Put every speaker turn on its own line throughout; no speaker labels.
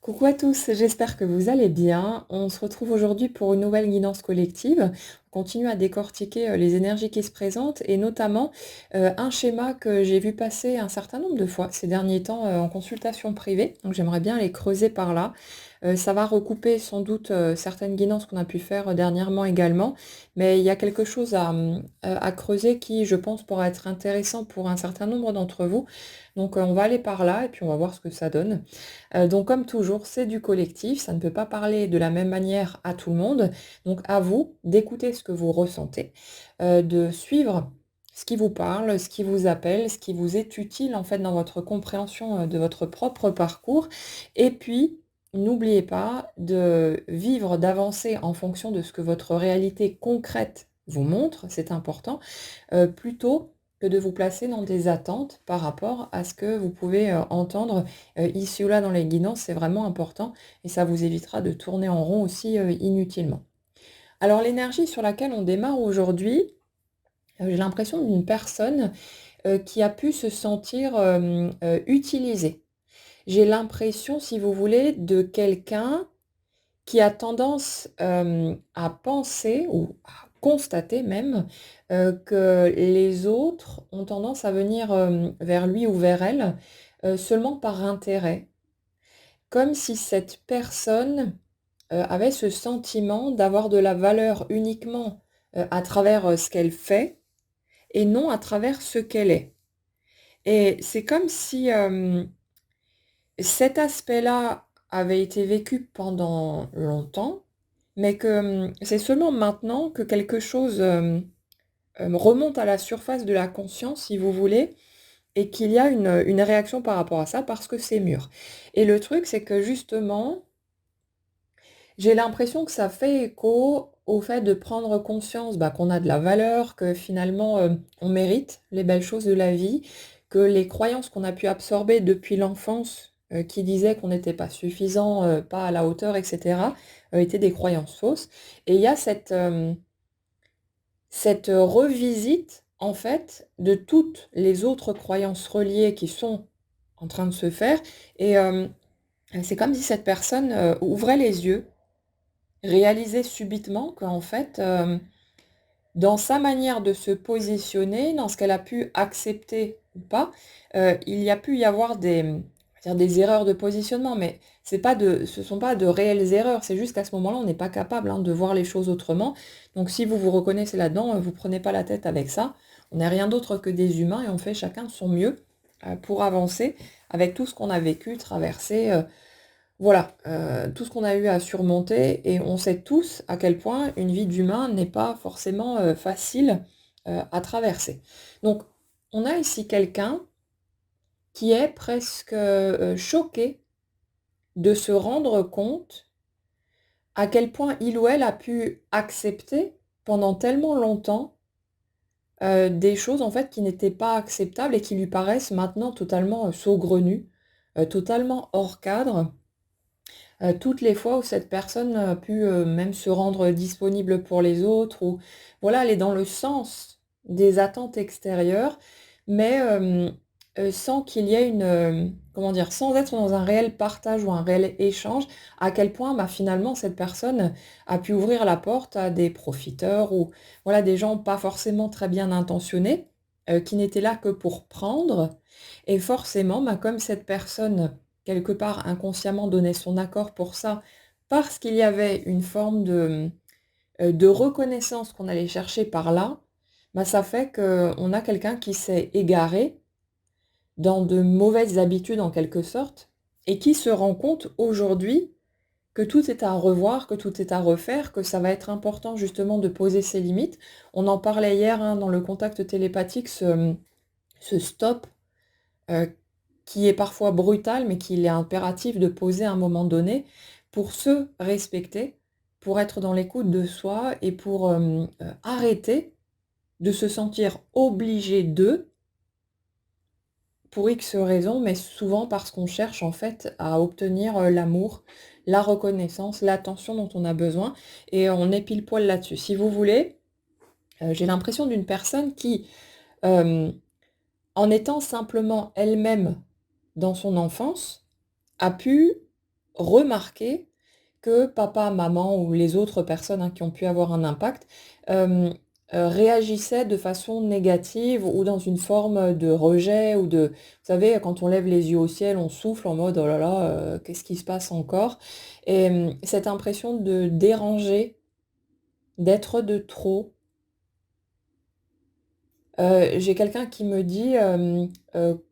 Coucou à tous, j'espère que vous allez bien. On se retrouve aujourd'hui pour une nouvelle guidance collective. On continue à décortiquer les énergies qui se présentent et notamment un schéma que j'ai vu passer un certain nombre de fois ces derniers temps en consultation privée. Donc j'aimerais bien les creuser par là. Ça va recouper sans doute certaines guidances qu'on a pu faire dernièrement également, mais il y a quelque chose à creuser qui, je pense, pourra être intéressant pour un certain nombre d'entre vous. Donc on va aller par là et puis on va voir ce que ça donne. Donc comme toujours, c'est du collectif, ça ne peut pas parler de la même manière à tout le monde. Donc à vous d'écouter ce que vous ressentez, de suivre ce qui vous parle, ce qui vous appelle, ce qui vous est utile en fait dans votre compréhension de votre propre parcours. Et puis, n'oubliez pas de vivre, d'avancer en fonction de ce que votre réalité concrète vous montre, c'est important, plutôt que de vous placer dans des attentes par rapport à ce que vous pouvez entendre ici ou là dans les guidances, c'est vraiment important et ça vous évitera de tourner en rond aussi inutilement. Alors l'énergie sur laquelle on démarre aujourd'hui, j'ai l'impression d'une personne qui a pu se sentir utilisée. J'ai l'impression, si vous voulez, de quelqu'un qui a tendance à penser ou à constater même que les autres ont tendance à venir vers lui ou vers elle seulement par intérêt, comme si cette personne avait ce sentiment d'avoir de la valeur uniquement à travers ce qu'elle fait et non à travers ce qu'elle est. Et c'est comme si cet aspect-là avait été vécu pendant longtemps, mais que c'est seulement maintenant que quelque chose remonte à la surface de la conscience, si vous voulez, et qu'il y a une réaction par rapport à ça parce que c'est mûr. Et le truc, c'est que justement, j'ai l'impression que ça fait écho au fait de prendre conscience qu'on a de la valeur, que finalement on mérite les belles choses de la vie, que les croyances qu'on a pu absorber depuis l'enfance, qui disaient qu'on n'était pas suffisant, pas à la hauteur, etc., étaient des croyances fausses. Et il y a cette revisite, en fait, de toutes les autres croyances reliées qui sont en train de se faire. Et c'est comme si cette personne ouvrait les yeux, réalisait subitement qu'en fait, dans sa manière de se positionner, dans ce qu'elle a pu accepter ou pas, il y a pu y avoir on va dire des erreurs de positionnement, mais ce sont pas de réelles erreurs, c'est juste qu'à ce moment-là, on n'est pas capable de voir les choses autrement. Donc si vous vous reconnaissez là-dedans, vous prenez pas la tête avec ça. On n'est rien d'autre que des humains et on fait chacun de son mieux pour avancer avec tout ce qu'on a vécu, traversé. Voilà, tout ce qu'on a eu à surmonter et on sait tous à quel point une vie d'humain n'est pas forcément, facile, à traverser. Donc on a ici quelqu'un qui est presque, choqué de se rendre compte à quel point il ou elle a pu accepter pendant tellement longtemps, des choses en fait qui n'étaient pas acceptables et qui lui paraissent maintenant totalement, saugrenues, totalement hors cadre. Toutes les fois où cette personne a pu, même se rendre disponible pour les autres ou voilà, aller dans le sens des attentes extérieures, mais sans qu'il y ait comment dire? Sans être dans un réel partage ou un réel échange, à quel point, finalement, cette personne a pu ouvrir la porte à des profiteurs ou voilà, des gens pas forcément très bien intentionnés, qui n'étaient là que pour prendre et forcément, comme cette personne quelque part inconsciemment donnait son accord pour ça, parce qu'il y avait une forme de reconnaissance qu'on allait chercher par là, ça fait qu'on a quelqu'un qui s'est égaré dans de mauvaises habitudes en quelque sorte, et qui se rend compte aujourd'hui que tout est à revoir, que tout est à refaire, que ça va être important justement de poser ses limites. On en parlait hier dans le contact télépathique, ce stop euh, qui est parfois brutal, mais qu'il est impératif de poser à un moment donné pour se respecter, pour être dans l'écoute de soi et pour arrêter de se sentir obligé de, pour X raisons, mais souvent parce qu'on cherche en fait à obtenir l'amour, la reconnaissance, l'attention dont on a besoin, et on est pile poil là-dessus. Si vous voulez, j'ai l'impression d'une personne qui, euh, en étant simplement elle-même dans son enfance, a pu remarqué que papa, maman ou les autres personnes, hein, qui ont pu avoir un impact, hem, réagissaient de façon négative ou dans une forme de rejet ou de, vous savez, quand on lève les yeux au ciel, on souffle en mode: «Oh là là, qu'est-ce qui se passe encore?» et cette impression de déranger, d'être de trop. J'ai quelqu'un qui me dit,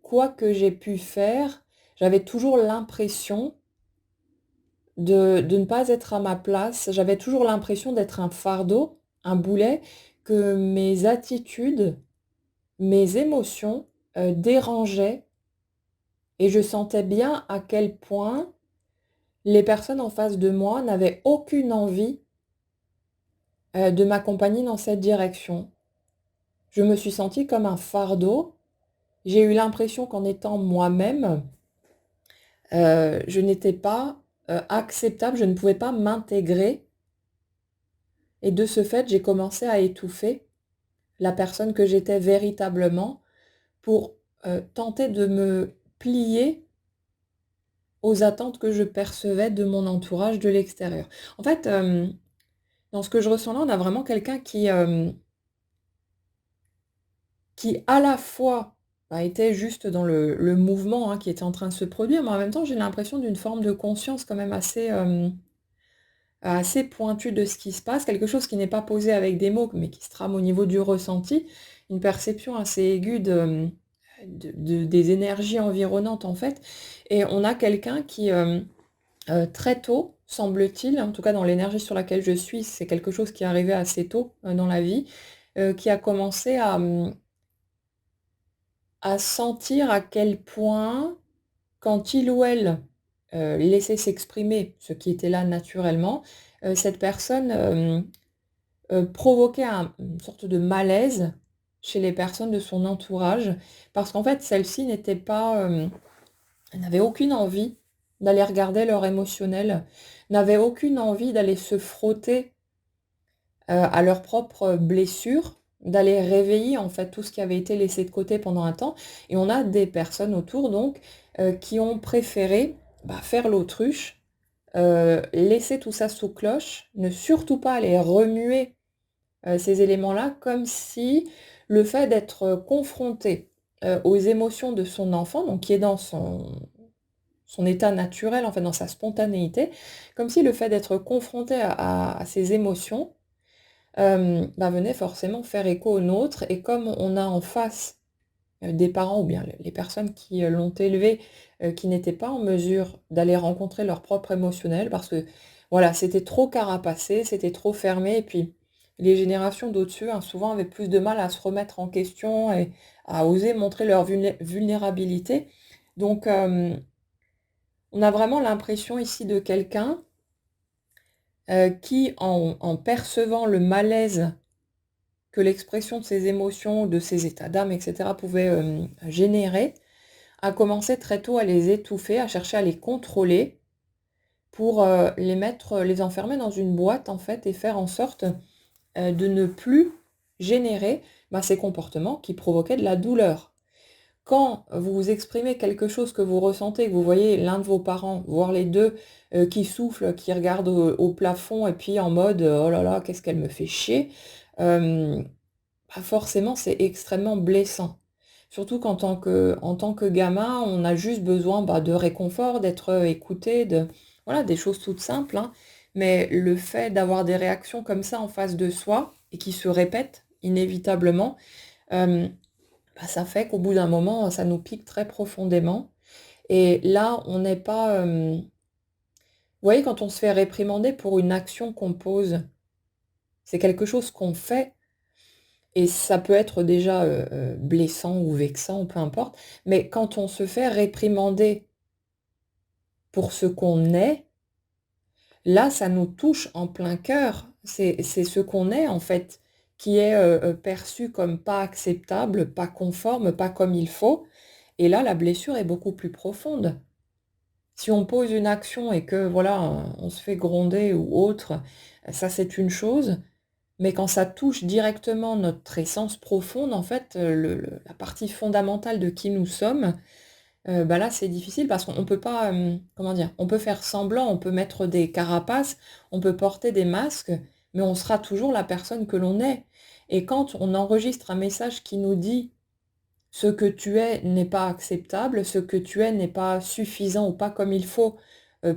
«Quoi que j'ai pu faire, j'avais toujours l'impression de ne pas être à ma place. J'avais toujours l'impression d'être un fardeau, un boulet, que mes attitudes, mes émotions, dérangeaient et je sentais bien à quel point les personnes en face de moi n'avaient aucune envie, de m'accompagner dans cette direction. Je me suis sentie comme un fardeau. J'ai eu l'impression qu'en étant moi-même, je n'étais pas, acceptable, je ne pouvais pas m'intégrer et de ce fait, j'ai commencé à étouffer la personne que j'étais véritablement pour, tenter de me plier aux attentes que je percevais de mon entourage, de l'extérieur. En fait, dans ce que je ressens là, on a vraiment quelqu'un qui à la fois, bah, était juste dans le mouvement, hein, qui était en train de se produire, mais en même temps, j'ai l'impression d'une forme de conscience quand même assez pointue de ce qui se passe, quelque chose qui n'est pas posé avec des mots, mais qui se trame au niveau du ressenti, une perception assez aiguë des énergies environnantes, en fait. Et on a quelqu'un qui, très tôt, semble-t-il, en tout cas dans l'énergie sur laquelle je suis, c'est quelque chose qui est arrivé assez tôt, dans la vie, qui a commencé à sentir à quel point, quand il ou elle, laissait s'exprimer ce qui était là naturellement, cette personne, provoquait une sorte de malaise chez les personnes de son entourage. Parce qu'en fait, celles-ci n'étaient pas, n'avaient aucune envie d'aller regarder leur émotionnel, n'avaient aucune envie d'aller se frotter, à leurs propres blessures, d'aller réveiller en fait tout ce qui avait été laissé de côté pendant un temps. Et on a des personnes autour donc, qui ont préféré, bah, faire l'autruche, laisser tout ça sous cloche, ne surtout pas aller remuer, ces éléments-là, comme si le fait d'être confronté, aux émotions de son enfant, donc qui est dans son état naturel, en fait, dans sa spontanéité, comme si le fait d'être confronté à ces émotions, bah, venait forcément faire écho aux nôtres. Et comme on a en face, des parents ou bien les personnes qui, l'ont élevé, qui n'étaient pas en mesure d'aller rencontrer leur propre émotionnel parce que, voilà, c'était trop carapacé, c'était trop fermé et puis les générations d'au-dessus, hein, souvent avaient plus de mal à se remettre en question et à oser montrer leur vulnérabilité. Donc, on a vraiment l'impression ici de quelqu'un, qui en percevant le malaise que l'expression de ses émotions, de ses états d'âme et cetera pouvait, générer, a commencé très tôt à les étouffer, à chercher à les contrôler pour, les enfermer dans une boîte en fait et faire en sorte, de ne plus générer, bah, ces comportements qui provoquaient de la douleur. Quand vous exprimez quelque chose que vous ressentez, que vous voyez l'un de vos parents, voire les 2, qui soufflent, qui regardent au plafond et puis en mode, «Oh là là, qu'est-ce qu'elle me fait chier», hem, bah, forcément c'est extrêmement blessant. Surtout en tant que gamin, on a juste besoin, bah, de réconfort, d'être, écouté, de voilà, des choses toutes simples, hein. Mais le fait d'avoir des réactions comme ça en face de soi et qui se répètent inévitablement, hem, bah, ça fait qu'au bout d'un moment, ça nous pique très profondément. Et là, on n'est pas, vous voyez quand on se fait réprimander pour une action qu'on pose, c'est quelque chose qu'on fait et ça peut être déjà, blessant ou vexant, peu importe. Mais quand on se fait réprimander pour ce qu'on est, là, ça nous touche en plein cœur. C'est ce qu'on est, en fait, qui est, perçu comme pas acceptable, pas conforme, pas comme il faut. Et là, la blessure est beaucoup plus profonde. Si on pose une action et que, voilà, on se fait gronder ou autre, ça, c'est une chose. Mais quand ça touche directement notre essence profonde, en fait, la partie fondamentale de qui nous sommes, bah, là, c'est difficile parce qu'on peut pas, comment dire? On peut faire semblant, on peut mettre des carapaces, on peut porter des masques, mais on sera toujours la personne que l'on est. Et quand on enregistre un message qui nous dit: «Ce que tu es n'est pas acceptable, ce que tu es n'est pas suffisant ou pas comme il faut,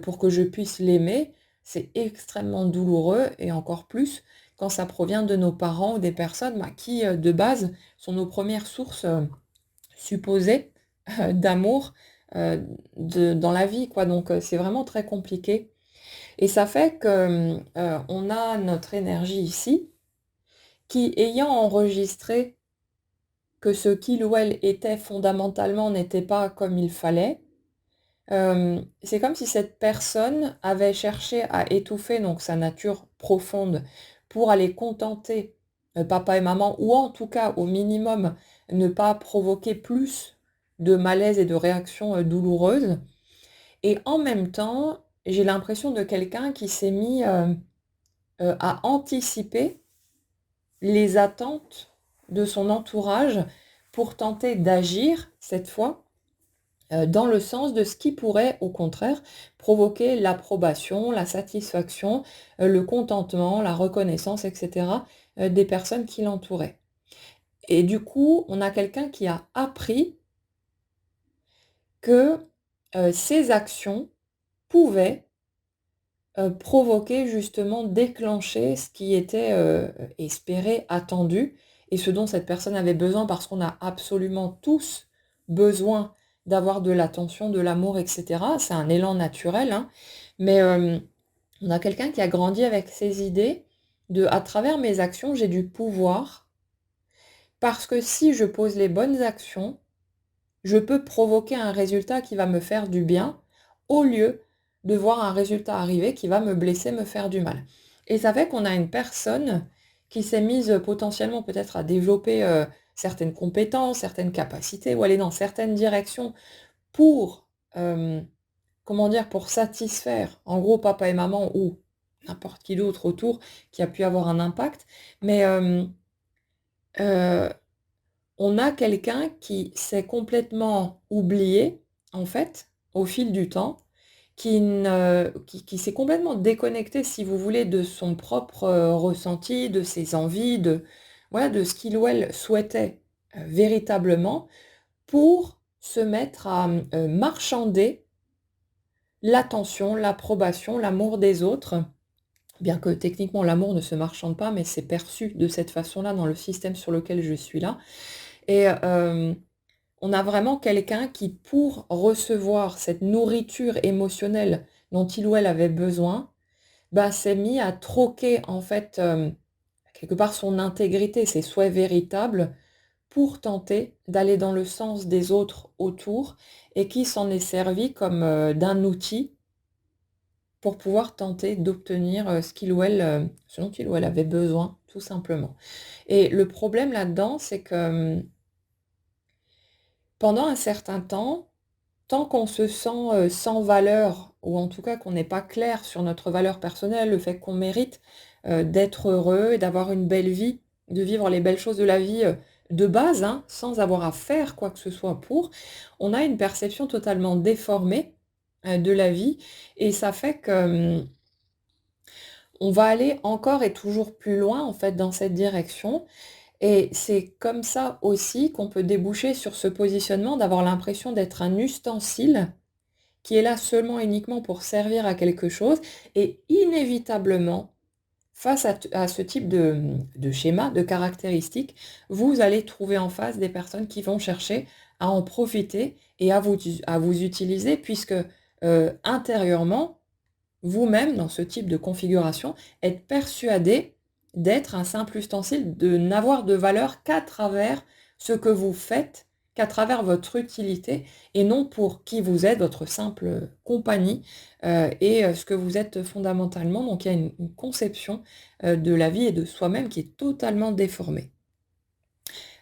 pour que je puisse l'aimer», c'est extrêmement douloureux et encore plus quand ça provient de nos parents ou des personnes, bah, qui, de base, sont nos premières sources, supposées, d'amour, de dans la vie, quoi. Donc c'est vraiment très compliqué et ça fait que, on a notre énergie ici qui, ayant enregistré que ce qu'il ou elle était fondamentalement n'était pas comme il fallait, c'est comme si cette personne avait cherché à étouffer donc sa nature profonde pour aller contenter, papa et maman ou en tout cas au minimum ne pas provoquer plus de malaise et de réactions, douloureuses et en même temps, j'ai l'impression de quelqu'un qui s'est mis, à anticiper les attentes de son entourage pour tenter d'agir, cette fois, dans le sens de ce qui pourrait, au contraire, provoquer l'approbation, la satisfaction, le contentement, la reconnaissance et cetera, des personnes qui l'entouraient. Et du coup, on a quelqu'un qui a appris que, ses actions pouvaient provoquer justement, déclencher ce qui était, espéré, attendu et ce dont cette personne avait besoin parce qu'on a absolument tous besoin d'avoir de l'attention, de l'amour et cetera. C'est un élan naturel, hein, mais on a quelqu'un qui a grandi avec ces idées de: «À travers mes actions, j'ai du pouvoir parce que si je pose les bonnes actions, je peux provoquer un résultat qui va me faire du bien, au lieu de voir un résultat arriver qui va me blesser, me faire du mal». Et ça fait qu'on a une personne qui s'est mise, potentiellement peut-être à développer, certaines compétences, certaines capacités ou aller dans certaines directions pour, comment dire? Pour satisfaire, en gros, papa et maman ou n'importe qui d'autre autour qui a pu avoir un impact. Mais, heu on a quelqu'un qui s'est complètement oublié, en fait, au fil du temps, qui s'est complètement déconnecté, si vous voulez, de son propre, ressenti, de ses envies, de voilà, de ce qu'il ou elle souhaitait, véritablement pour se mettre à, marchander l'attention, l'approbation, l'amour des autres. Bien que techniquement l'amour ne se marchande pas, mais c'est perçu de cette façon-là dans le système sur lequel je suis là et on a vraiment quelqu'un qui, pour recevoir cette nourriture émotionnelle dont il ou elle avait besoin, bah, s'est mis à troquer en fait, quelque part son intégrité, ses souhaits véritables, pour tenter d'aller dans le sens des autres autour et qui s'en est servi comme, d'un outil pour pouvoir tenter d'obtenir, ce qu'il ou elle, ce dont il ou elle avait besoin, tout simplement. Et le problème là-dedans, c'est que, pendant un certain temps, tant qu'on se sent, sans valeur ou en tout cas qu'on n'est pas clair sur notre valeur personnelle, le fait qu'on mérite, d'être heureux et d'avoir une belle vie, de vivre les belles choses de la vie, de base, hein, sans avoir à faire quoi que ce soit pour, on a une perception totalement déformée, de la vie et ça fait que, on va aller encore et toujours plus loin, en fait, dans cette direction et c'est comme ça aussi qu'on peut déboucher sur ce positionnement d'avoir l'impression d'être un ustensile qui est là seulement uniquement pour servir à quelque chose et inévitablement, face à ce type de schéma, de caractéristiques, vous allez trouver en face des personnes qui vont chercher à en profiter et à vous utiliser puisque, intérieurement, vous-même, dans ce type de configuration, êtes persuadé d'être un simple ustensile, de n'avoir de valeur qu'à travers ce que vous faites, qu'à travers votre utilité et non pour qui vous êtes, votre simple, compagnie, et ce que vous êtes fondamentalement. Donc il y a une conception, de la vie et de soi-même qui est totalement déformée.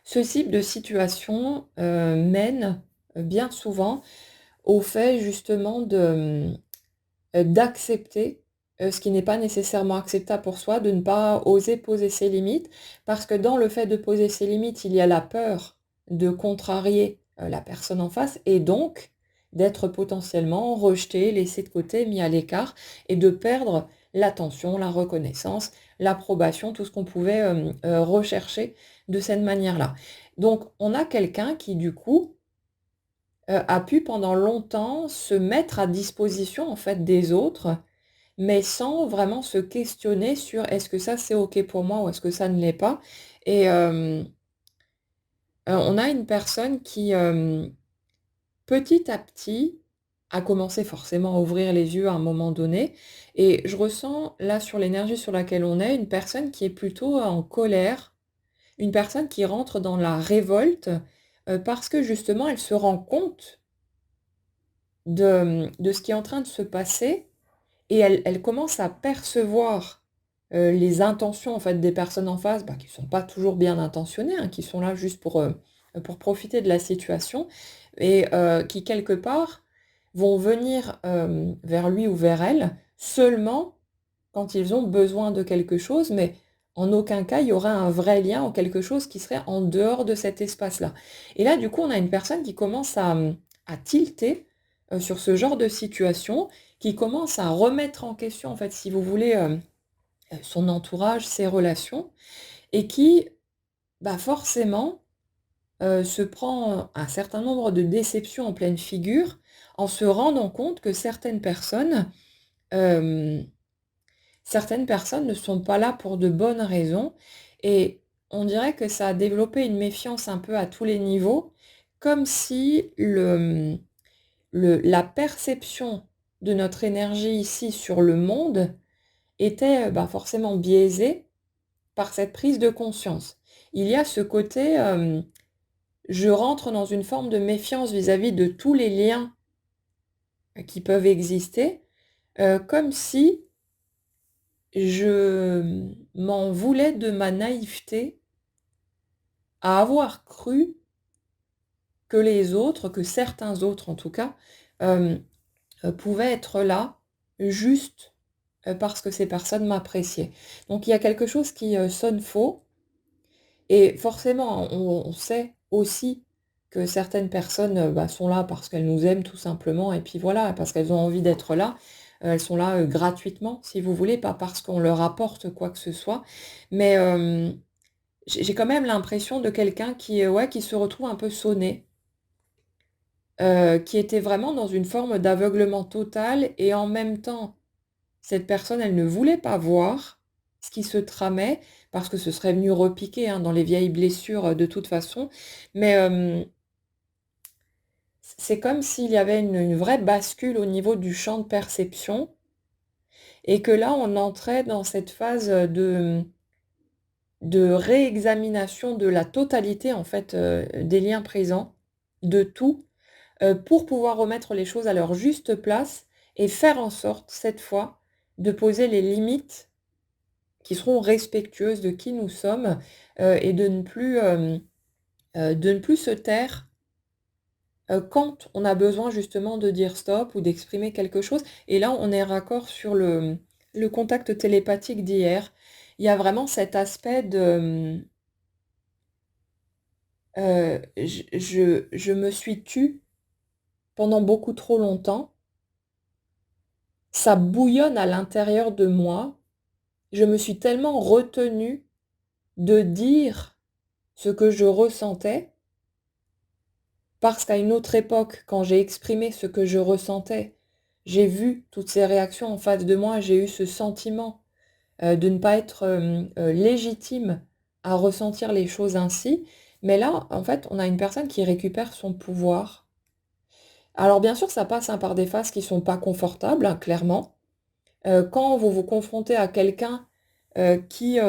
Ce type de situation, mène, bien souvent au fait justement de, d'accepter, ce qui n'est pas nécessairement acceptable pour soi, de ne pas oser poser ses limites. Parce que dans le fait de poser ses limites, il y a la peur de contrarier la personne en face et donc d'être potentiellement rejeté, laissé de côté, mis à l'écart et de perdre l'attention, la reconnaissance, l'approbation, tout ce qu'on pouvait rechercher de cette manière-là. Donc on a quelqu'un qui du coup a pu pendant longtemps se mettre à disposition en fait des autres, mais sans vraiment se questionner sur est-ce que ça c'est OK pour moi ou est-ce que ça ne l'est pas. Et on a une personne qui, petit à petit, a commencé forcément à ouvrir les yeux à un moment donné et je ressens là sur l'énergie sur laquelle on est, une personne qui est plutôt en colère, une personne qui rentre dans la révolte, parce que justement elle se rend compte de ce qui est en train de se passer et elle commence à percevoir, les intentions en fait des personnes en face, bah, qui sont pas toujours bien intentionnées, hein, qui sont là juste pour profiter de la situation et qui quelque part vont venir, vers lui ou vers elle seulement quand ils ont besoin de quelque chose, mais en aucun cas il y aura un vrai lien ou quelque chose qui serait en dehors de cet espace-là. Et là, du coup, on a une personne qui commence à tilter, sur ce genre de situation, qui commence à remettre en question, en fait, si vous voulez, son entourage, ses relations et qui, bah, forcément, se prend un certain nombre de déceptions en pleine figure, en se rendant compte que hem, certaines personnes ne sont pas là pour de bonnes raisons et on dirait que ça a développé une méfiance un peu à tous les niveaux, comme si la perception de notre énergie ici sur le monde était, bah, forcément biaisée par cette prise de conscience. Il y a ce côté, je rentre dans une forme de méfiance vis-à-vis de tous les liens, qui peuvent exister, comme si je m'en voulais de ma naïveté à avoir cru que les autres, que certains autres en tout cas, hem, pouvaient être là juste, parce que ces personnes m'appréciaient. Donc il y a quelque chose qui, sonne faux et forcément on sait aussi que certaines personnes, bah, sont là parce qu'elles nous aiment tout simplement et puis voilà, parce qu'elles ont envie d'être là. Elles sont là, gratuitement si vous voulez, pas parce qu'on leur apporte quoi que ce soit. Mais, j'ai quand même l'impression de quelqu'un qui, ouais, qui se retrouve un peu sonné, qui était vraiment dans une forme d'aveuglement total et en même temps, cette personne, elle ne voulait pas voir ce qui se tramait parce que ce serait venu repiquer, hein, dans les vieilles blessures, de toute façon. Mais, c'est comme s'il y avait une vraie bascule au niveau du champ de perception et que là, on entrait dans cette phase, de réexamination de la totalité, en fait, des liens présents, de tout, pour pouvoir remettre les choses à leur juste place et faire en sorte, cette fois, de poser les limites qui seront respectueuses de qui nous sommes, et de ne plus se taire, quand on a besoin justement de dire stop ou d'exprimer quelque chose. Et là, on est raccord sur le contact télépathique d'hier. Il y a vraiment cet aspect de, je me suis tue pendant beaucoup trop longtemps, ça bouillonne à l'intérieur de moi, je me suis tellement retenue de dire ce que je ressentais, parce qu'à une autre époque, quand j'ai exprimé ce que je ressentais, j'ai vu toutes ces réactions en face de moi, j'ai eu ce sentiment, de ne pas être, légitime à ressentir les choses ainsi. Mais là, en fait, on a une personne qui récupère son pouvoir. Alors bien sûr, ça passe, hein, par des phases qui sont pas confortables, hein, clairement. Quand vous vous confrontez à quelqu'un, qui,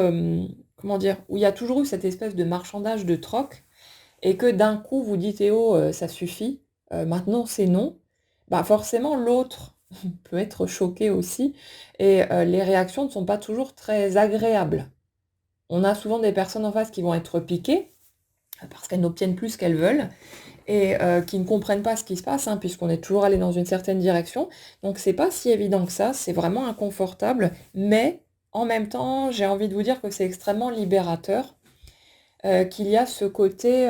comment dire? Où il y a toujours eu cette espèce de marchandage de troc et que d'un coup vous dites: «Eh oh, ça suffit, maintenant c'est non», bah, forcément l'autre peut être choqué aussi et les réactions ne sont pas toujours très agréables. On a souvent des personnes en face qui vont être piquées, parce qu'elles n'obtiennent plus ce qu'elles veulent et qui ne comprennent pas ce qui se passe, hein, puisqu'on est toujours allé dans une certaine direction. Donc c'est pas si évident que ça, c'est vraiment inconfortable, mais en même temps, j'ai envie de vous dire que c'est extrêmement libérateur, qu'il y a ce côté,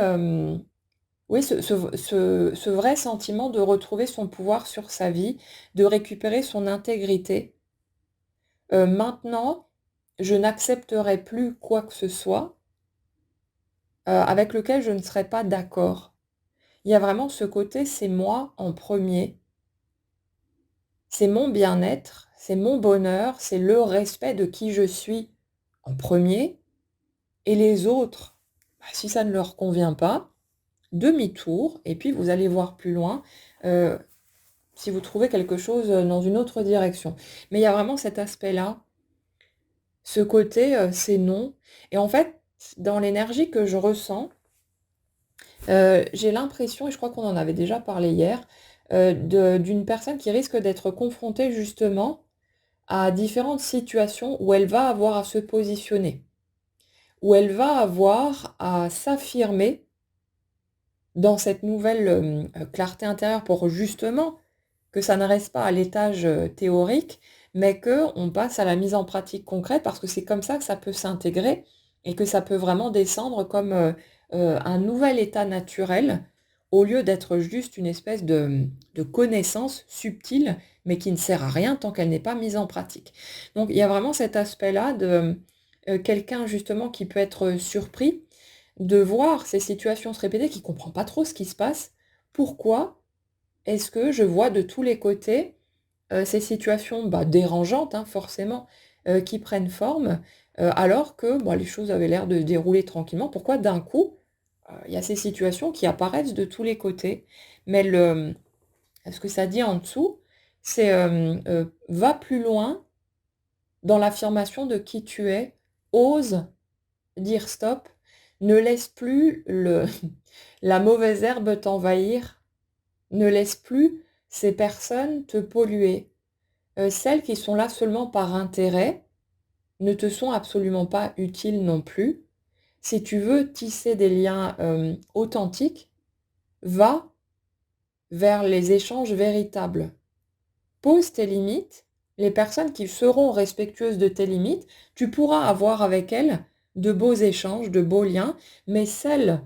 Oui, ce vrai sentiment de retrouver son pouvoir sur sa vie, de récupérer son intégrité. Maintenant, je n'accepterai plus quoi que ce soit, avec lequel je ne serais pas d'accord. Il y a vraiment ce côté, c'est moi en premier, c'est mon bien-être, c'est mon bonheur, c'est le respect de qui je suis en premier, et les autres, bah, si ça ne leur convient pas, demi-tour, et puis vous allez voir plus loin, heu, si vous trouvez quelque chose, dans une autre direction. Mais il y a vraiment cet aspect-là, ce côté, c'est non, et en fait, dans l'énergie que je ressens, j'ai l'impression, et je crois qu'on en avait déjà parlé hier, d'une personne qui risque d'être confrontée justement à différentes situations où elle va avoir à se positionner, où elle va avoir à s'affirmer dans cette nouvelle, clarté intérieure pour justement que ça ne reste pas à l'étage, théorique, mais qu'on passe à la mise en pratique concrète parce que c'est comme ça que ça peut s'intégrer et que ça peut vraiment descendre comme, un nouvel état naturel, au lieu d'être juste une espèce de connaissance subtile, mais qui ne sert à rien tant qu'elle n'est pas mise en pratique. Donc il y a vraiment cet aspect-là de, quelqu'un justement qui peut être surpris de voir ces situations se répéter, qui comprend pas trop ce qui se passe. Pourquoi est-ce que je vois de tous les côtés, ces situations, bah, dérangeantes, hein, forcément, qui prennent forme, alors que, bah, les choses avaient l'air de se dérouler tranquillement? Pourquoi d'un coup, il y a ces situations qui apparaissent de tous les côtés? Mais ce que ça dit en dessous, c'est, va plus loin dans l'affirmation de qui tu es, ose dire stop, ne laisse plus le la mauvaise herbe t'envahir, ne laisse plus ces personnes te polluer. Celles qui sont là seulement par intérêt ne te sont absolument pas utiles non plus. Si tu veux tisser des liens, authentiques, va vers les échanges véritables. Pose tes limites, les personnes qui seront respectueuses de tes limites, tu pourras avoir avec elles de beaux échanges, de beaux liens, mais celles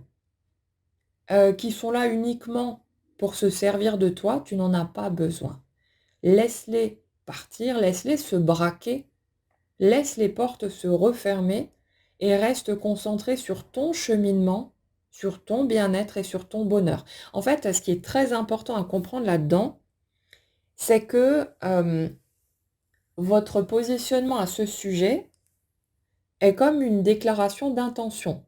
qui sont là uniquement pour se servir de toi, tu n'en as pas besoin. Laisse-les partir, laisse-les se braquer, laisse les portes se refermer et reste concentré sur ton cheminement, sur ton bien-être et sur ton bonheur. En fait, ce qui est très important à comprendre là-dedans, c'est que votre positionnement à ce sujet est comme une déclaration d'intention.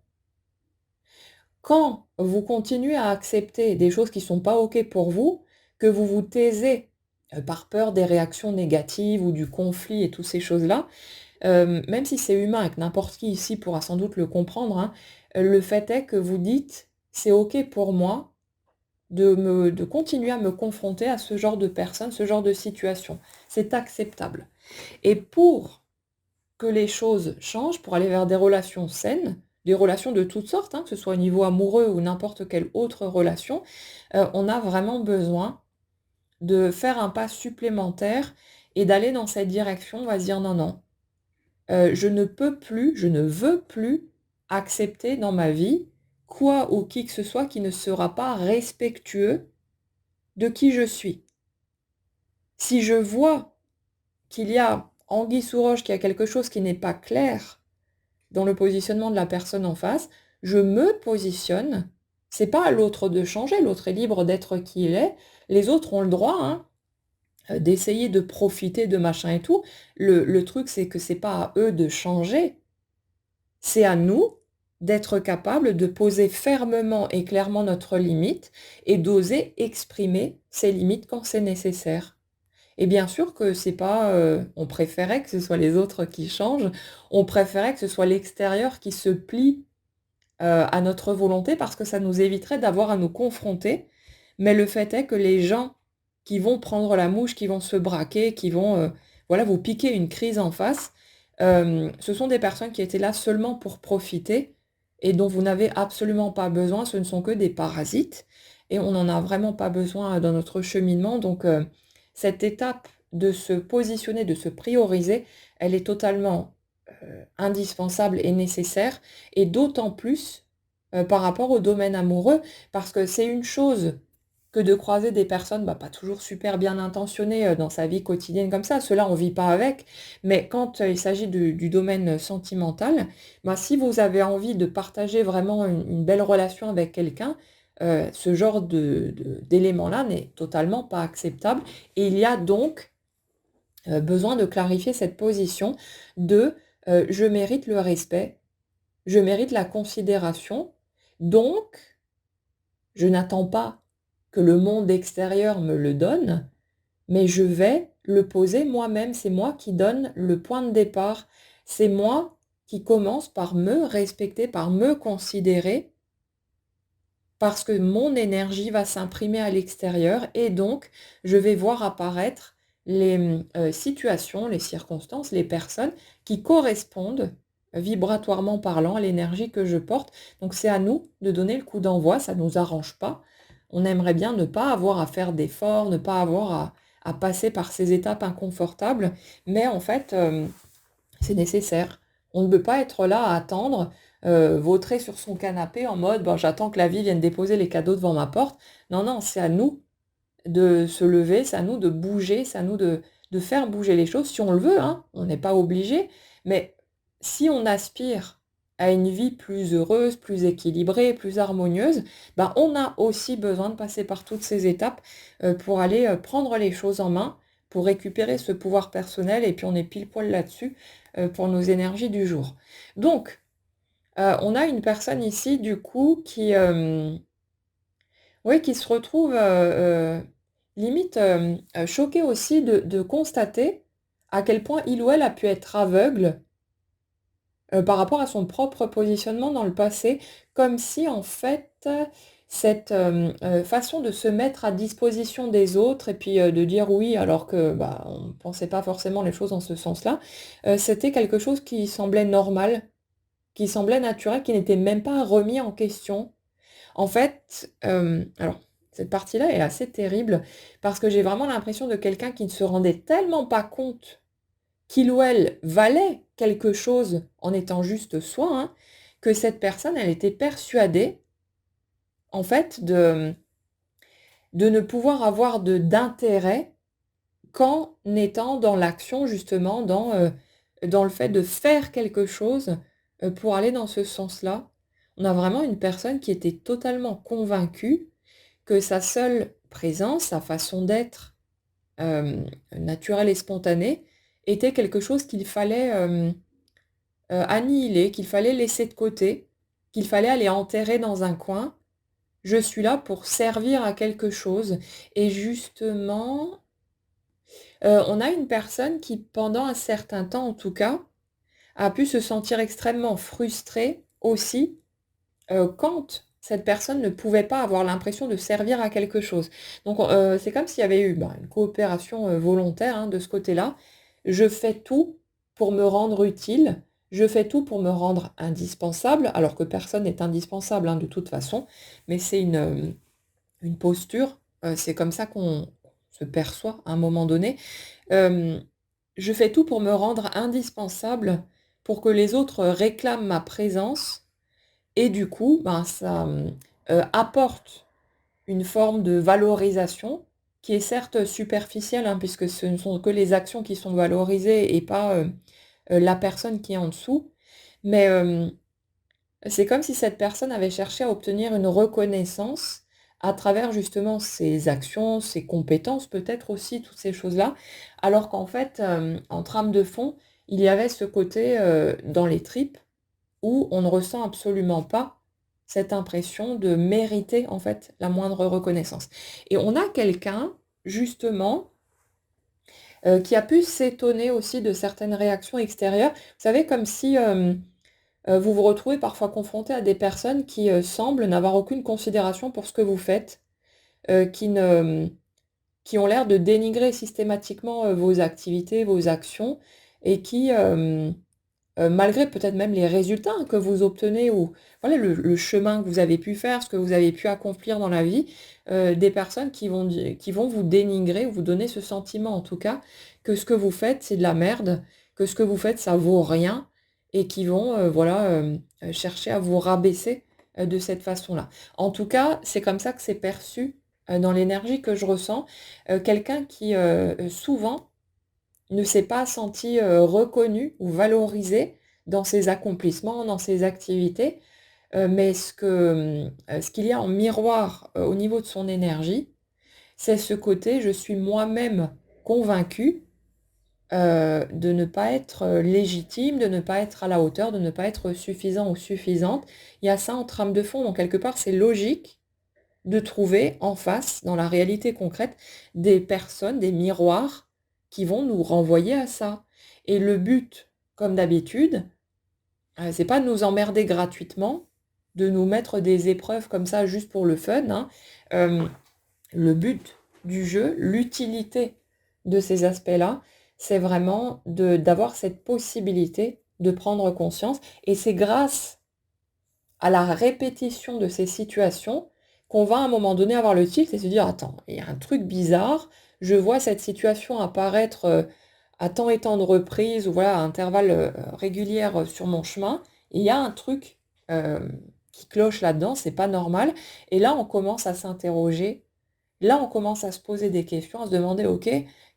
Quand vous continuez à accepter des choses qui ne sont pas OK pour vous, que vous vous taisez, par peur des réactions négatives ou du conflit et toutes ces choses-là, même si c'est humain et que n'importe qui ici pourra sans doute le comprendre, hein, le fait est que vous dites: «C'est OK pour moi de continuer à me confronter à ce genre de personnes, ce genre de situation. C'est acceptable» et pour que les choses changent, pour aller vers des relations saines, des relations de toutes sortes, hein, que ce soit au niveau amoureux ou n'importe quelle autre relation, on a vraiment besoin de faire un pas supplémentaire et d'aller dans cette direction. On va se dire: «Non, non, je ne peux plus, je ne veux plus accepter dans ma vie quoi ou qui que ce soit qui ne sera pas respectueux de qui je suis». Si je vois qu'il y a anguille sous roche, qu'il y a quelque chose qui n'est pas clair dans le positionnement de la personne en face, je me positionne. C'est pas à l'autre de changer, l'autre est libre d'être qui il est. Les autres ont le droit, hein, d'essayer de profiter de machin et tout. Le truc, c'est que c'est pas à eux de changer, c'est à nous d'être capables de poser fermement et clairement notre limite et d'oser exprimer ces limites quand c'est nécessaire. Et bien sûr que c'est pas, on préférait que ce soit les autres qui changent, on préférait que ce soit l'extérieur qui se plie, à notre volonté parce que ça nous éviterait d'avoir à nous confronter. Mais le fait est que les gens qui vont prendre la mouche, qui vont se braquer, qui vont, voilà, vous piquer une crise en face, ce sont des personnes qui étaient là seulement pour profiter et dont vous n'avez absolument pas besoin. Ce ne sont que des parasites et on n'en a vraiment pas besoin dans notre cheminement. Donc, cette étape de se positionner, de se prioriser, elle est totalement, indispensable et nécessaire et d'autant plus par rapport au domaine amoureux, parce que c'est une chose que de croiser des personnes, bah, pas toujours super bien intentionnées, dans sa vie quotidienne comme ça, ceux-là on vit pas avec. Mais quand, il s'agit du domaine, sentimental, bah, si vous avez envie de partager vraiment une belle relation avec quelqu'un, ce genre d'élément-là n'est totalement pas acceptable et il y a donc, besoin de clarifier cette position de, «Je mérite le respect, je mérite la considération, donc je n'attends pas que le monde extérieur me le donne, mais je vais le poser moi-même. C'est moi qui donne le point de départ. C'est moi qui commence par me respecter, par me considérer, parce que mon énergie va s'imprimer à l'extérieur et donc je vais voir apparaître les, situations, les circonstances, les personnes qui correspondent, vibratoirement parlant, à l'énergie que je porte. Donc c'est à nous de donner le coup d'envoi, ça ne nous arrange pas. On aimerait bien ne pas avoir à faire d'efforts, ne pas avoir à passer par ces étapes inconfortables, mais en fait, c'est nécessaire. On ne peut pas être là à attendre, vautrer sur son canapé en mode: «Ben, j'attends que la vie vienne déposer les cadeaux devant ma porte». Non, non, c'est à nous de se lever, c'est à nous de bouger, c'est à nous de faire bouger les choses si on le veut, hein. On n'est pas obligé, mais si on aspire à une vie plus heureuse, plus équilibrée, plus harmonieuse, ben, on a aussi besoin de passer par toutes ces étapes, pour aller, prendre les choses en main, pour récupérer ce pouvoir personnel et puis on est pile poil là-dessus, pour nos énergies du jour. Donc, on a une personne ici du coup qui, oui, qui se retrouve, limite, choquée aussi de constater à quel point il ou elle a pu être aveugle, par rapport à son propre positionnement dans le passé. Comme si en fait, cette, façon de se mettre à disposition des autres et puis, de dire oui alors que, bah, on ne pensait pas forcément les choses dans ce sens-là, c'était quelque chose qui semblait normal, qui semblait naturel, qui n'était même pas remis en question. En fait, alors cette partie-là est assez terrible parce que j'ai vraiment l'impression de quelqu'un qui ne se rendait tellement pas compte qu'il ou elle valait quelque chose en étant juste soi, hein, que cette personne, elle était persuadée, en fait, de ne pouvoir avoir d'intérêt qu'en étant dans l'action justement, dans le fait de faire quelque chose, pour aller dans ce sens-là. On a vraiment une personne qui était totalement convaincue que sa seule présence, sa façon d'être, naturelle et spontanée, était quelque chose qu'il fallait, annihiler, qu'il fallait laisser de côté, qu'il fallait aller enterrer dans un coin. Je suis là pour servir à quelque chose et justement, on a une personne qui, pendant un certain temps en tout cas, a pu se sentir extrêmement frustrée aussi, quand cette personne ne pouvait pas avoir l'impression de servir à quelque chose. Donc c'est comme s'il y avait eu, bah, une coopération, volontaire, hein, de ce côté-là. Je fais tout pour me rendre utile, je fais tout pour me rendre indispensable, alors que personne n'est indispensable, hein, de toute façon, mais c'est une posture, c'est comme ça qu'on se perçoit à un moment donné. Hem, je fais tout pour me rendre indispensable, pour que les autres réclament ma présence et du coup, ben, ça, apporte une forme de valorisation qui est certes superficielle, hein, puisque ce ne sont que les actions qui sont valorisées et pas, la personne qui est en dessous. Mais, c'est comme si cette personne avait cherché à obtenir une reconnaissance à travers justement ses actions, ses compétences peut-être aussi, toutes ces choses-là. Alors qu'en fait, en trame de fond, il y avait ce côté, dans les tripes où on ne ressent absolument pas cette impression de mériter, en fait, la moindre reconnaissance. Et on a quelqu'un, justement, qui a pu s'étonner aussi de certaines réactions extérieures. Vous savez, comme si, vous vous retrouvez parfois confronté à des personnes qui, semblent n'avoir aucune considération pour ce que vous faites, qui ne qui ont l'air de dénigrer systématiquement, vos activités, vos actions et qui, malgré peut-être même les résultats que vous obtenez ou voilà le chemin que vous avez pu faire, ce que vous avez pu accomplir dans la vie, des personnes qui vont vous dénigrer ou vous donner ce sentiment en tout cas, que ce que vous faites c'est de la merde, que ce que vous faites ça vaut rien et qui vont, voilà, chercher à vous rabaisser, de cette façon-là. En tout cas, c'est comme ça que c'est perçu, dans l'énergie que je ressens. Quelqu'un qui, souvent ne s'est pas senti, reconnu ou valorisé dans ses accomplissements, dans ses activités, mais ce qu'il y a en miroir, au niveau de son énergie, c'est ce côté: «Je suis moi-même convaincu de ne pas être, légitime, de ne pas être à la hauteur, de ne pas être suffisant ou suffisante». Il y a ça en trame de fond, donc quelque part, c'est logique de trouver en face, dans la réalité concrète, des personnes, des miroirs qui vont nous renvoyer à ça. Et le but, comme d'habitude, c'est pas de nous emmerder gratuitement, de nous mettre des épreuves comme ça juste pour le fun, hein. Hem, le but du jeu, l'utilité de ces aspects-là, c'est vraiment d'avoir cette possibilité de prendre conscience, et c'est grâce à la répétition de ces situations qu'on va à un moment donné avoir le tilt et se dire: «Attends, il y a un truc bizarre, je vois cette situation apparaître, à tant et tant de reprises ou voilà, à intervalles, régulières, sur mon chemin. Il y a un truc, qui cloche là-dedans, c'est pas normal». Et là, on commence à s'interroger, là, on commence à se poser des questions, à se demander: «OK,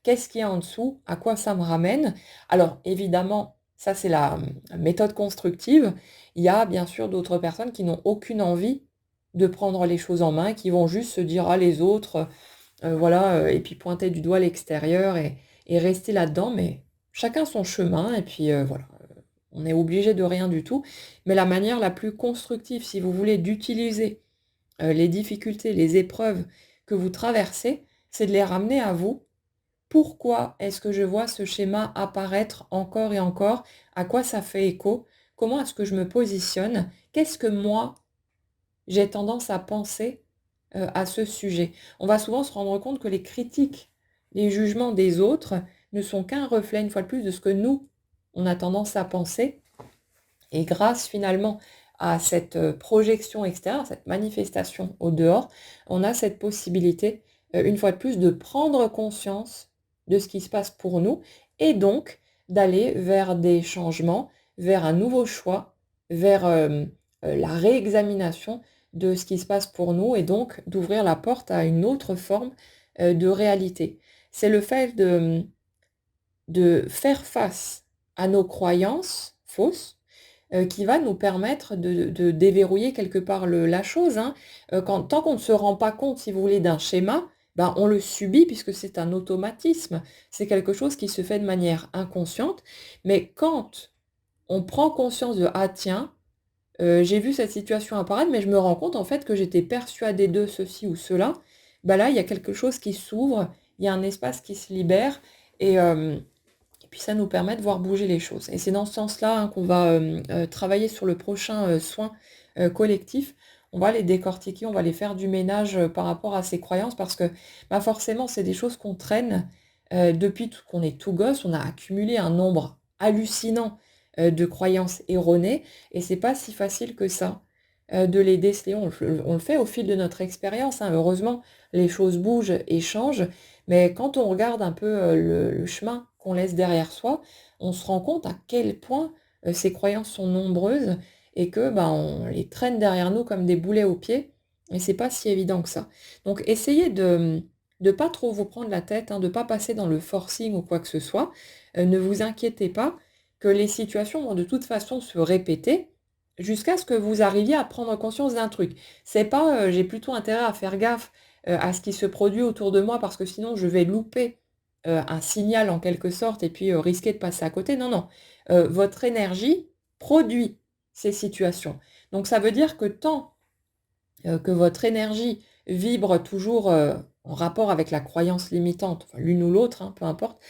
qu'est-ce qu'il y a en dessous? À quoi ça me ramène?» Alors évidemment, ça c'est la, méthode constructive. Il y a bien sûr d'autres personnes qui n'ont aucune envie de prendre les choses en main, qui vont juste se dire: «Ah les autres, voilà», et puis pointer du doigt l'extérieur et rester là-dedans. Mais chacun son chemin et puis, voilà, on est obligé de rien du tout. Mais la manière la plus constructive, si vous voulez, d'utiliser les difficultés, les épreuves que vous traversez, c'est de les ramener à vous. Pourquoi est-ce que je vois ce schéma apparaître encore et encore? À quoi ça fait écho? Comment est-ce que je me positionne? Qu'est-ce que moi, j'ai tendance à penser, à ce sujet? On va souvent se rendre compte que les critiques, les jugements des autres ne sont qu'un reflet, une fois de plus, de ce que nous, on a tendance à penser. Et grâce finalement à cette, projection extérieure, cette manifestation au dehors, on a cette possibilité, une fois de plus, de prendre conscience de ce qui se passe pour nous et donc d'aller vers des changements, vers un nouveau choix, vers, la réexamination de ce qui se passe pour nous et donc d'ouvrir la porte à une autre forme, de réalité. C'est le fait de faire face à nos croyances fausses, qui va nous permettre de déverrouiller quelque part la chose, hein. Tant qu'on ne se rend pas compte, si vous voulez, d'un schéma, ben, on le subit puisque c'est un automatisme. C'est quelque chose qui se fait de manière inconsciente. Mais quand on prend conscience de: «Ah tiens, j'ai vu cette situation apparaître, mais je me rends compte en fait que j'étais persuadée de ceci ou cela», bah, là, il y a quelque chose qui s'ouvre, il y a un espace qui se libère et puis ça nous permet de voir bouger les choses et c'est dans ce sens-là, hein, qu'on va, travailler sur le prochain, soin, collectif. On va les décortiquer, on va les faire du ménage, par rapport à ces croyances parce que, bah, forcément, c'est des choses qu'on traîne, depuis qu'on est tout gosse. On a accumulé un nombre hallucinant, de croyances erronées et c'est pas si facile que ça, de les déceler. On le fait au fil de notre expérience, hein. Heureusement, les choses bougent et changent, mais quand on regarde un peu, le chemin qu'on laisse derrière soi, on se rend compte à quel point, ces croyances sont nombreuses et que, ben, on les traîne derrière nous comme des boulets aux pieds et c'est pas si évident que ça. Donc essayez de pas trop vous prendre la tête, hein, de pas passer dans le forcing ou quoi que ce soit. Ne vous inquiétez pas que les situations vont de toute façon se répéter jusqu'à ce que vous arriviez à prendre conscience d'un truc. C'est pas, j'ai plutôt intérêt à faire gaffe, à ce qui se produit autour de moi parce que sinon je vais louper, un signal en quelque sorte et puis, risquer de passer à côté. Non, non, votre énergie produit ces situations. Donc ça veut dire que tant, que votre énergie vibre toujours, en rapport avec la croyance limitante, enfin l'une ou l'autre, hein, peu importe,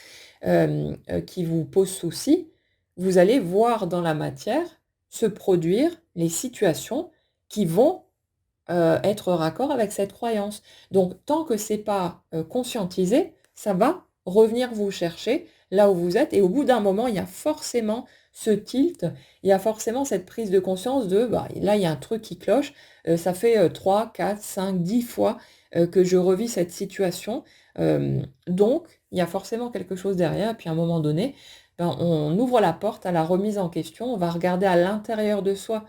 qui vous pose souci, vous allez voir dans la matière se produire les situations qui vont, être raccord avec cette croyance. Donc tant que c'est pas, conscientisé, ça va revenir vous chercher là où vous êtes et au bout d'un moment, il y a forcément ce tilt, il y a forcément cette prise de conscience de: «Bah, là, il y a un truc qui cloche, ça fait, 3-4-5-10 fois, que je revis cette situation, Donc il y a forcément quelque chose derrière et puis à un moment donné, ben, on ouvre la porte à la remise en question. On va regarder à l'intérieur de soi,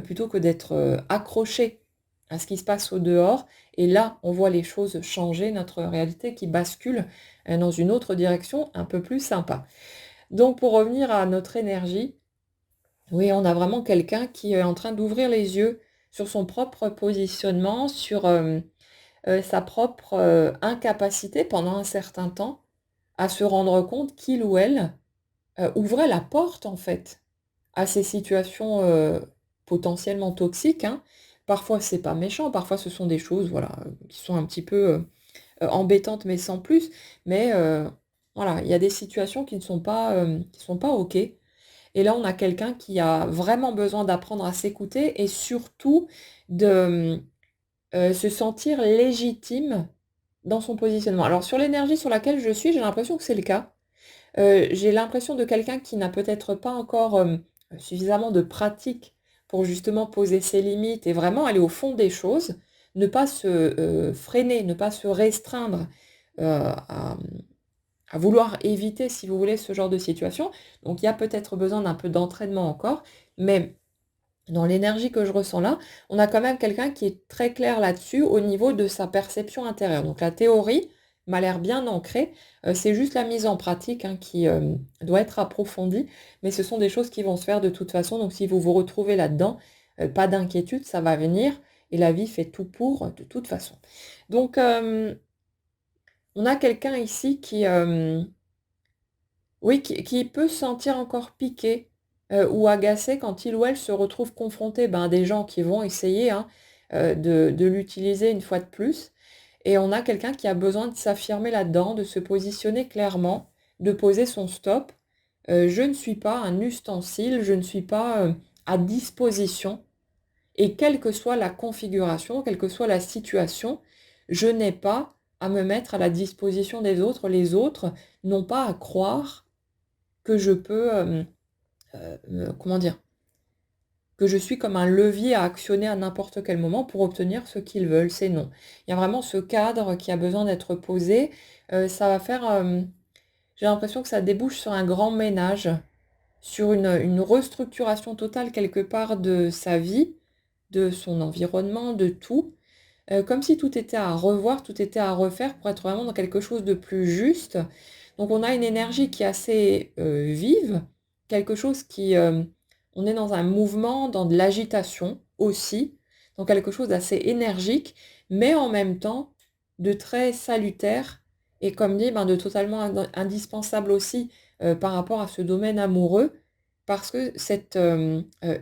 plutôt que d'être, accroché à ce qui se passe au dehors et là, on voit les choses changer, notre réalité qui bascule, dans une autre direction un peu plus sympa. Donc pour revenir à notre énergie, oui, on a vraiment quelqu'un qui est en train d'ouvrir les yeux sur son propre positionnement, sur, sa propre, incapacité pendant un certain temps à se rendre compte qu'il ou elle, ouvrait la porte en fait à ces situations, potentiellement toxiques, hein. Parfois c'est pas méchant, parfois ce sont des choses, voilà, qui sont un petit peu, embêtantes mais sans plus. Mais, voilà, il y a des situations qui sont pas OK. Et là, on a quelqu'un qui a vraiment besoin d'apprendre à s'écouter et surtout de, se sentir légitime dans son positionnement. Alors sur l'énergie sur laquelle je suis, j'ai l'impression que c'est le cas. J'ai l'impression de quelqu'un qui n'a peut-être pas encore, suffisamment de pratique pour justement poser ses limites et vraiment aller au fond des choses. Ne pas se, freiner, ne pas se restreindre, à vouloir éviter, si vous voulez, ce genre de situation. Donc il y a peut-être besoin d'un peu d'entraînement encore, mais dans l'énergie que je ressens là, on a quand même quelqu'un qui est très clair là-dessus au niveau de sa perception intérieure. Donc la théorie m'a l'air bien ancrée, c'est juste la mise en pratique, hein, qui, doit être approfondie, mais ce sont des choses qui vont se faire de toute façon. Donc si vous vous retrouvez là-dedans, pas d'inquiétude, ça va venir et la vie fait tout pour, de toute façon. Donc, on a quelqu'un ici qui, oui, qui peut se sentir encore piqué, ou agacé quand il ou elle se retrouve confronté, ben, à des gens qui vont essayer, hein, de l'utiliser une fois de plus et on a quelqu'un qui a besoin de s'affirmer là-dedans, de se positionner clairement, de poser son stop. Je ne suis pas un ustensile, je ne suis pas, à disposition et quelle que soit la configuration, quelle que soit la situation, je n'ai pas à me mettre à la disposition des autres. Les autres n'ont pas à croire que je peux, comment dire? Que je suis comme un levier à actionner à n'importe quel moment pour obtenir ce qu'ils veulent. C'est non. Il y a vraiment ce cadre qui a besoin d'être posé. Ça va faire, j'ai l'impression que ça débouche sur un grand ménage, sur une restructuration totale quelque part de sa vie, de son environnement, de tout. Comme si tout était à revoir, tout était à refaire pour être vraiment dans quelque chose de plus juste. Donc on a une énergie qui est assez, vive, quelque chose qui, on est dans un mouvement, dans de l'agitation aussi, dans quelque chose d'assez énergique, mais en même temps de très salutaire et comme dit, ben, de totalement indispensable aussi, par rapport à ce domaine amoureux. Parce que cette,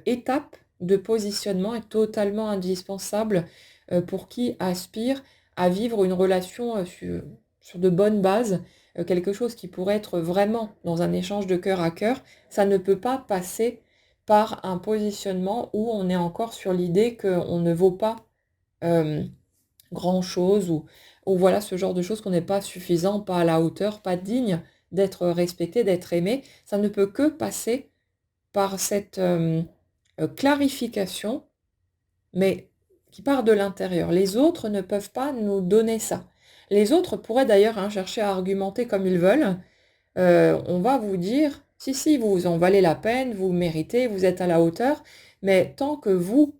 étape de positionnement est totalement indispensable pour qui aspire à vivre une relation, sur de bonnes bases, quelque chose qui pourrait être vraiment dans un échange de cœur à cœur, ça ne peut pas passer par un positionnement où on est encore sur l'idée qu'on ne vaut pas, hem, grand-chose ou voilà ce genre de choses, qu'on n'est pas suffisant, pas à la hauteur, pas digne d'être respecté, d'être aimé. Ça ne peut que passer par cette, clarification mais qui part de l'intérieur. Les autres ne peuvent pas nous donner ça. Les autres pourraient d'ailleurs, hein, chercher à argumenter comme ils veulent. On va vous dire: «Si, si, vous en valez la peine, vous méritez, vous êtes à la hauteur», mais tant que vous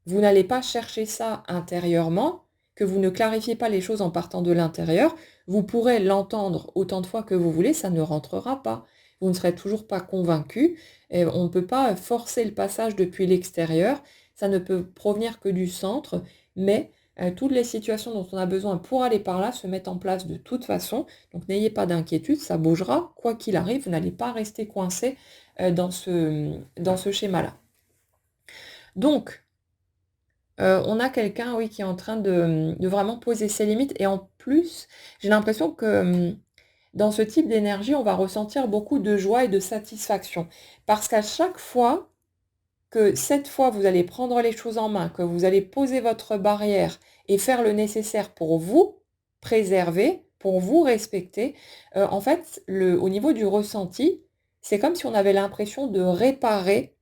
n'allez pas chercher ça intérieurement, que vous ne clarifiez pas les choses en partant de l'intérieur, vous pourrez l'entendre autant de fois que vous voulez, ça ne rentrera pas. Vous ne serez toujours pas convaincu et on ne peut pas forcer le passage depuis l'extérieur, ça ne peut provenir que du centre, mais toutes les situations dont on a besoin pour aller par là se mettent en place de toute façon, donc n'ayez pas d'inquiétude, ça bougera, quoi qu'il arrive, vous n'allez pas rester coincé, dans ce schéma-là. Donc on a quelqu'un, oui, qui est en train de vraiment poser ses limites et en plus, j'ai l'impression que, dans ce type d'énergie, on va ressentir beaucoup de joie et de satisfaction. Parce qu'à chaque fois que cette fois vous allez prendre les choses en main, que vous allez poser votre barrière et faire le nécessaire pour vous préserver, pour vous respecter, en fait, au niveau du ressenti, c'est comme si on avait l'impression de réparer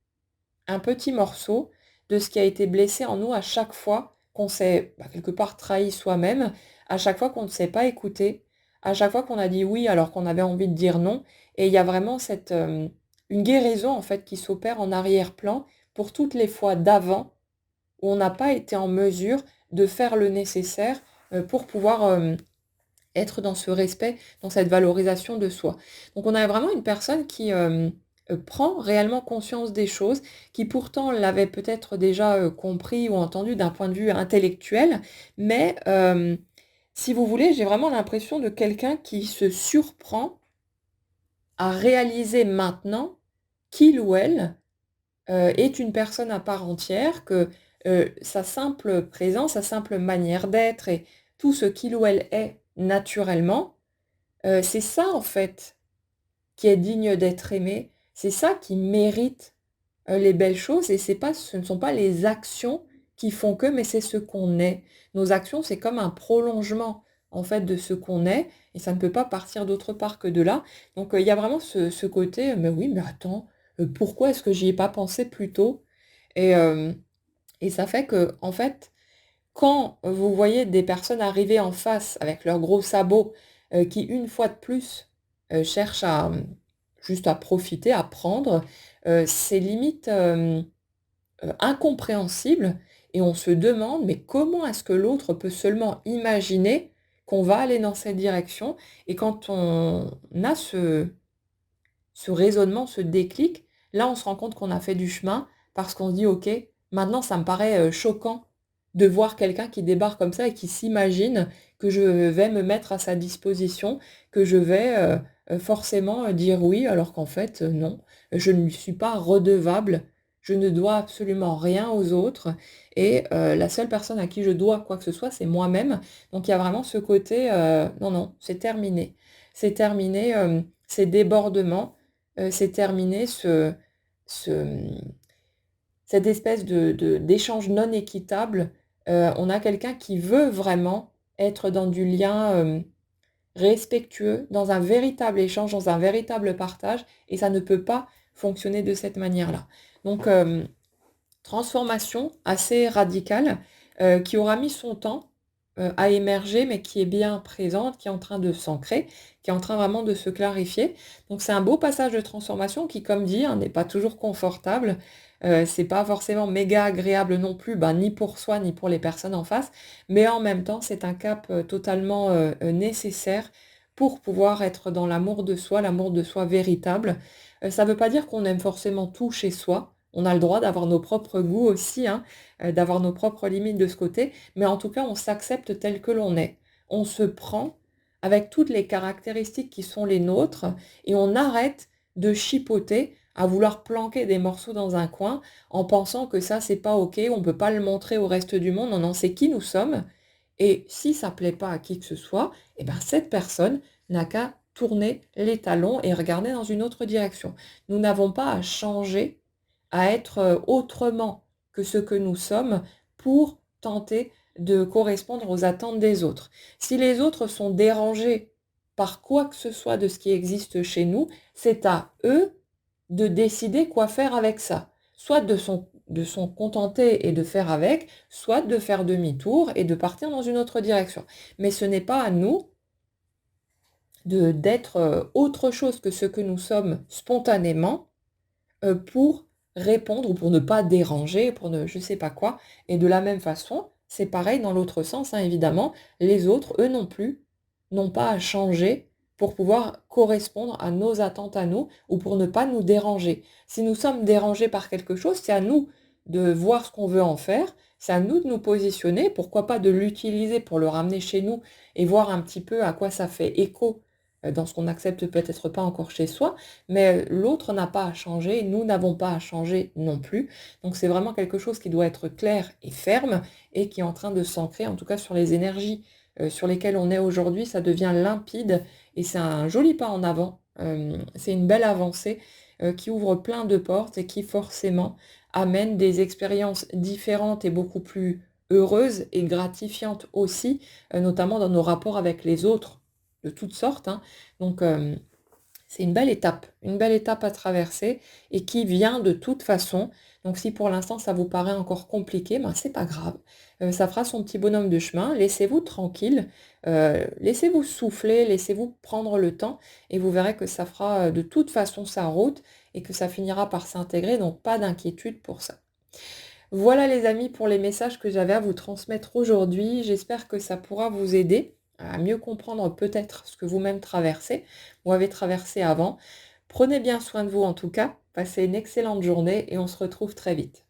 un petit morceau de ce qui a été blessé en nous à chaque fois qu'on s'est, bah, quelque part trahi soi-même, à chaque fois qu'on ne s'est pas écouté, à chaque fois qu'on a dit oui alors qu'on avait envie de dire non. Et il y a vraiment une guérison en fait qui s'opère en arrière-plan pour toutes les fois d'avant où on n'a pas été en mesure de faire le nécessaire pour pouvoir être dans ce respect, dans cette valorisation de soi. Donc on a vraiment une personne qui prend réellement conscience des choses, qui pourtant l'avait peut-être déjà compris ou entendu d'un point de vue intellectuel, mais si vous voulez, j'ai vraiment l'impression de quelqu'un qui se surprend à réaliser maintenant qu'il ou elle est une personne à part entière, que sa simple présence, sa simple manière d'être et tout ce qu'il ou elle est naturellement, c'est ça en fait qui est digne d'être aimé, c'est ça qui mérite les belles choses et ce ne sont pas les actions qui font que, mais c'est ce qu'on est. Nos actions, c'est comme un prolongement en fait de ce qu'on est et ça ne peut pas partir d'autre part que de là. Donc il y a vraiment ce côté, mais oui, mais attends, pourquoi est-ce que j'y ai pas pensé plus tôt? Et, euh, et ça fait que, en fait, quand vous voyez des personnes arriver en face avec leurs gros sabots, qui une fois de plus, cherchent à, juste à profiter, à prendre, c'est limite, incompréhensible et on se demande: «Mais comment est-ce que l'autre peut seulement imaginer qu'on va aller dans cette direction?» Et quand on a ce raisonnement, ce déclic, là, on se rend compte qu'on a fait du chemin parce qu'on se dit: «OK, maintenant ça me paraît, choquant de voir quelqu'un qui débarque comme ça et qui s'imagine que je vais me mettre à sa disposition, que je vais, forcément, dire oui alors qu'en fait, non. Je ne lui suis pas redevable, je ne dois absolument rien aux autres et la seule personne à qui je dois quoi que ce soit, c'est moi-même». Donc il y a vraiment ce côté, non, non, c'est terminé. C'est terminé, ces débordements, c'est terminé ce, cette espèce d'échange non équitable. On a quelqu'un qui veut vraiment être dans du lien respectueux, dans un véritable échange, dans un véritable partage, et ça ne peut pas fonctionner de cette manière-là. Donc, transformation assez radicale qui aura mis son temps à émerger, mais qui est bien présente, qui est en train de s'ancrer, qui est en train vraiment de se clarifier. Donc c'est un beau passage de transformation qui, comme dit, hein, n'est pas toujours confortable. C'est pas forcément méga agréable non plus, ben, ni pour soi, ni pour les personnes en face, mais en même temps, c'est un cap totalement nécessaire pour pouvoir être dans l'amour de soi véritable. Ça ne veut pas dire qu'on aime forcément tout chez soi. On a le droit d'avoir nos propres goûts aussi, hein, d'avoir nos propres limites de ce côté, mais en tout cas, on s'accepte tel que l'on est. On se prend avec toutes les caractéristiques qui sont les nôtres et on arrête de chipoter à vouloir planquer des morceaux dans un coin en pensant que ça, c'est pas OK, on peut pas le montrer au reste du monde. Non, non, c'est qui nous sommes. Et si ça plaît pas à qui que ce soit, eh ben, cette personne n'a qu'à tourner les talons et regarder dans une autre direction. Nous n'avons pas à changer, à être autrement que ce que nous sommes pour tenter de correspondre aux attentes des autres. Si les autres sont dérangés par quoi que ce soit de ce qui existe chez nous, c'est à eux de décider quoi faire avec ça. Soit de s'en contenter et de faire avec, soit de faire demi-tour et de partir dans une autre direction. Mais ce n'est pas à nous d'être autre chose que ce que nous sommes spontanément pour répondre ou pour ne pas déranger, pour ne je sais pas quoi. Et de la même façon, c'est pareil dans l'autre sens, hein, évidemment. Les autres, eux non plus, n'ont pas à changer pour pouvoir correspondre à nos attentes à nous ou pour ne pas nous déranger. Si nous sommes dérangés par quelque chose, c'est à nous de voir ce qu'on veut en faire, c'est à nous de nous positionner, pourquoi pas de l'utiliser pour le ramener chez nous et voir un petit peu à quoi ça fait écho dans ce qu'on accepte peut-être pas encore chez soi, mais l'autre n'a pas à changer, nous n'avons pas à changer non plus. Donc c'est vraiment quelque chose qui doit être clair et ferme et qui est en train de s'ancrer, en tout cas sur les énergies sur lesquelles on est aujourd'hui, ça devient limpide et c'est un joli pas en avant. C'est une belle avancée qui ouvre plein de portes et qui forcément amène des expériences différentes et beaucoup plus heureuses et gratifiantes aussi, notamment dans nos rapports avec les autres de toutes sortes, hein. Donc C'est une belle étape à traverser et qui vient de toute façon. Donc si pour l'instant ça vous paraît encore compliqué, ben c'est pas grave. Ça fera son petit bonhomme de chemin. Laissez-vous tranquille, laissez-vous souffler, laissez-vous prendre le temps et vous verrez que ça fera de toute façon sa route et que ça finira par s'intégrer. Donc pas d'inquiétude pour ça. Voilà les amis pour les messages que j'avais à vous transmettre aujourd'hui. J'espère que ça pourra vous aider à mieux comprendre peut-être ce que vous-même traversez ou avez traversé avant. Prenez bien soin de vous en tout cas, passez une excellente journée et on se retrouve très vite.